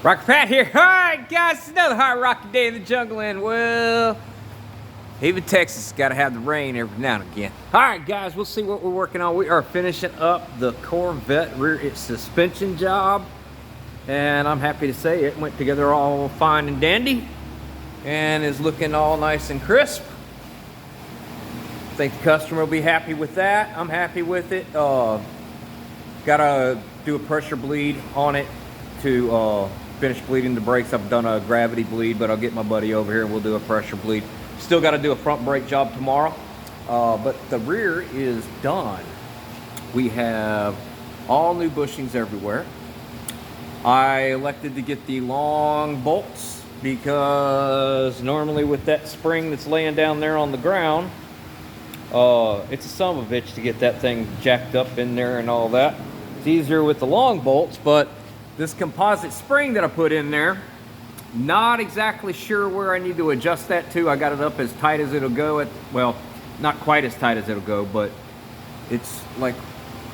Rocky Pat here. All right, guys, it's another hot rocky day in the jungle, and well, even Texas got to have the rain every now and again. All right, guys, we'll see what we're working on. We are finishing up the Corvette rear suspension job, and I'm happy to say it went together all fine and dandy, and is looking all nice and crisp. I think the customer will be happy with that. I'm happy with it. Gotta do a pressure bleed on it to finish bleeding the brakes. I've done a gravity bleed, but I'll get my buddy over here and we'll do a pressure bleed. Still got to do a front brake job tomorrow, but the rear is done. We have all new bushings everywhere. I elected to get the long bolts because normally with that spring that's laying down there on the ground, it's a son of a bitch to get that thing jacked up in there and all that. It's easier with the long bolts, but this composite spring that I put in there, not exactly sure where I need to adjust that to. I got it up as tight as it'll go. Well, not quite as tight as it'll go, but it's like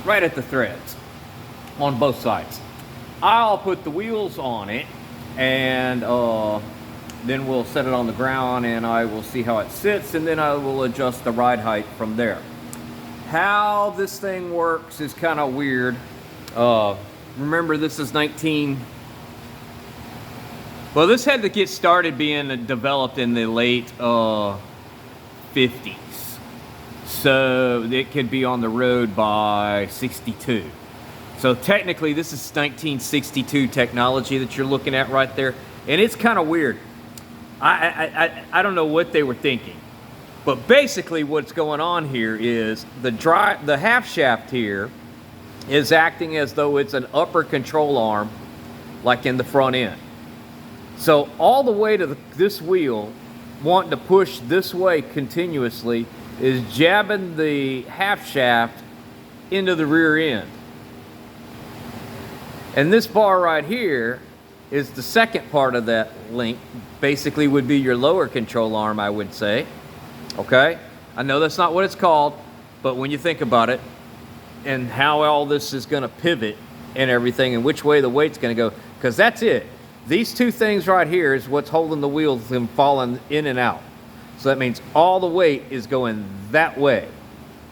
right at the threads on both sides. I'll put the wheels on it, and then we'll set it on the ground, and I will see how it sits, and then I will adjust the ride height from there. How this thing works is kind of weird. Remember, this is well, this had to get started being developed in the late 50s. So it could be on the road by 62. So technically, this is 1962 technology that you're looking at right there. And it's kind of weird. I don't know what they were thinking. But basically what's going on here is the half shaft here is acting as though it's an upper control arm, like in the front end. So all the way to this wheel, wanting to push this way continuously, is jabbing the half shaft into the rear end. And this bar right here is the second part of that link. Basically would be your lower control arm, I would say. Okay? I know that's not what it's called, but when you think about it, and how all this is going to pivot and everything, and which way the weight's going to go, because that's it. These two things right here is what's holding the wheels from falling in and out. So that means all the weight is going that way.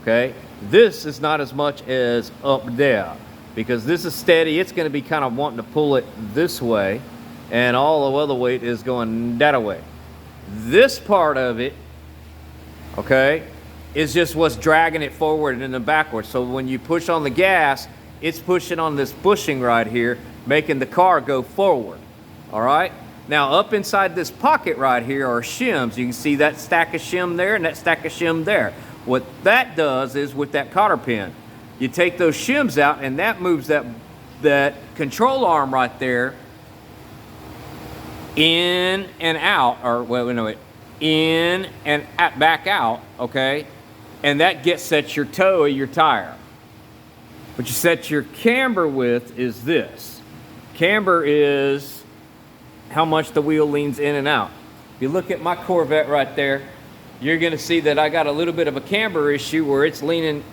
Okay? This is not as much as up there, because this is steady. It's going to be kind of wanting to pull it this way, and all the other weight is going that way. This part of it, okay, is just what's dragging it forward and then backwards. So when you push on the gas, it's pushing on this bushing right here, making the car go forward. All right? Now up inside this pocket right here are shims. You can see that stack of shim there and that stack of shim there. What that does is, with that cotter pin, you take those shims out, and that moves that control arm right there in and out, or well, no, in and back out, okay? And that sets your toe of your tire. What you set your camber with is this. Camber is how much the wheel leans in and out. If you look at my Corvette right there, you're gonna see that I got a little bit of a camber issue where it's leaning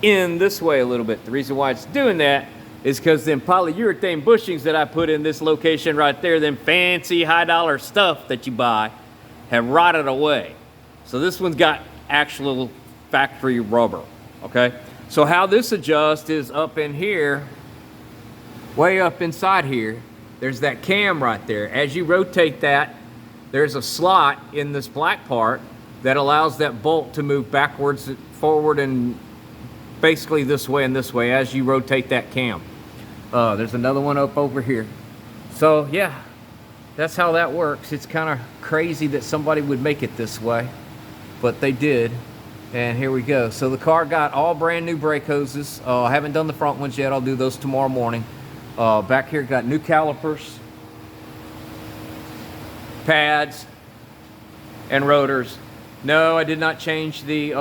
in this way a little bit. The reason why it's doing that is because them polyurethane bushings that I put in this location right there, them fancy high dollar stuff that you buy, have rotted away. So this one's got actual factory rubber, okay? So how this adjusts is up in here, way up inside here, there's that cam right there. As you rotate that, there's a slot in this black part that allows that bolt to move backwards, forward, and basically this way and this way as you rotate that cam. There's another one up over here. So yeah, that's how that works. It's kind of crazy that somebody would make it this way, but they did. And here we go. So the car got all brand new brake hoses. I haven't done the front ones yet. I'll do those tomorrow morning. Back here got new calipers, pads, and rotors. No, I did not change the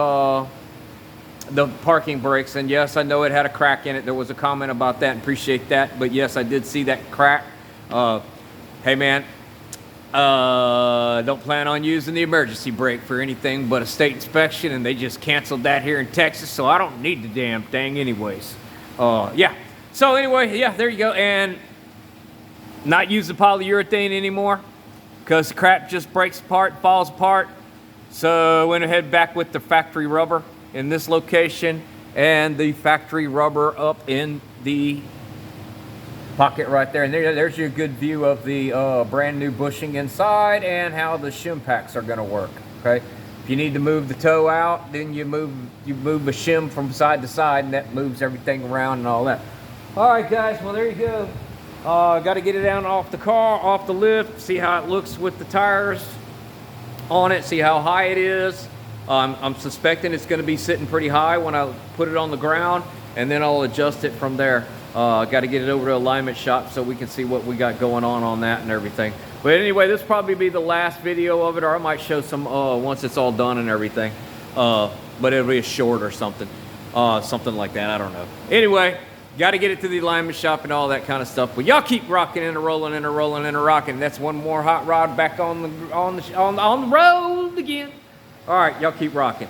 parking brakes. And yes, I know it had a crack in it. There was a comment about that, and appreciate that. But yes, I did see that crack. Hey man, don't plan on using the emergency brake for anything but a state inspection, and they just canceled that here in Texas, so I don't need the damn thing anyways. Yeah. So anyway, yeah, there you go. And Not using polyurethane anymore because crap just breaks apart, falls apart. So went ahead back with the factory rubber in this location and the factory rubber up in the pocket right there. And there's your good view of the brand new bushing inside and how the shim packs are going to work. Okay, if you need to move the toe out, then you move the shim from side to side, and that moves everything around and all that. All right, guys. Well, there you go. Got to get it down off the car, off the lift, see how it looks with the tires on it, see how high it is. I'm suspecting it's going to be sitting pretty high when I put it on the ground, and then I'll adjust it from there. Got to get it over to alignment shop so we can see what we got going on that and everything. But anyway, this will probably be the last video of it, or I might show some once it's all done and everything. But it'll be a short or something. Something like that, I don't know. Anyway, got to get it to the alignment shop and all that kind of stuff. But y'all keep rocking and rolling and rolling and rocking. That's one more hot rod back on the road again. All right, y'all keep rocking.